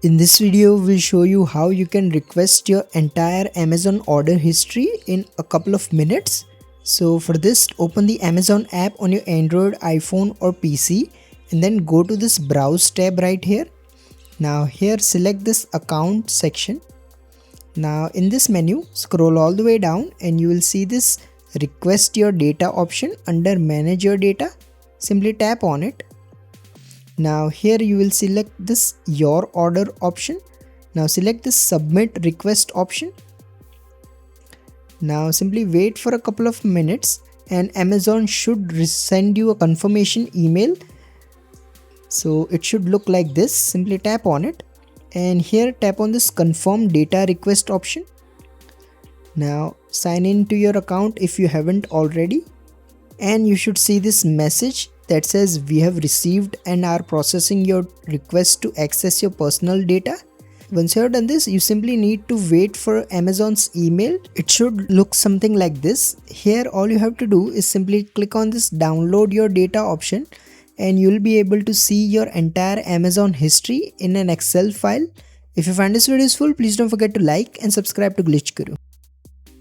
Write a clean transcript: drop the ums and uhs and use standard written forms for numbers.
In this video, we'll show you how you can request your entire Amazon order history in a couple of minutes. So for this, open the Amazon app on your Android, iPhone or PC and then go to this browse tab right here. Now here select this account section. Now in this menu, scroll all the way down and you will see this request your data option under manage your data. Simply tap on it. Now here you will select this your order option. Now select this submit request option. Now simply wait for a couple of minutes and Amazon should send you a confirmation email. So it should look like this. Simply tap on it and here tap on this confirm data request option. Now sign in to your account if you haven't already and you should see this message that says we have received and are processing your request to access your personal data. Once you have done this, you simply need to wait for Amazon's email. It should look something like this. Here all you have to do is simply click on this download your data option and you'll be able to see your entire Amazon history in an Excel file. If you find this video useful, please don't forget to like and subscribe to Glitch Guru.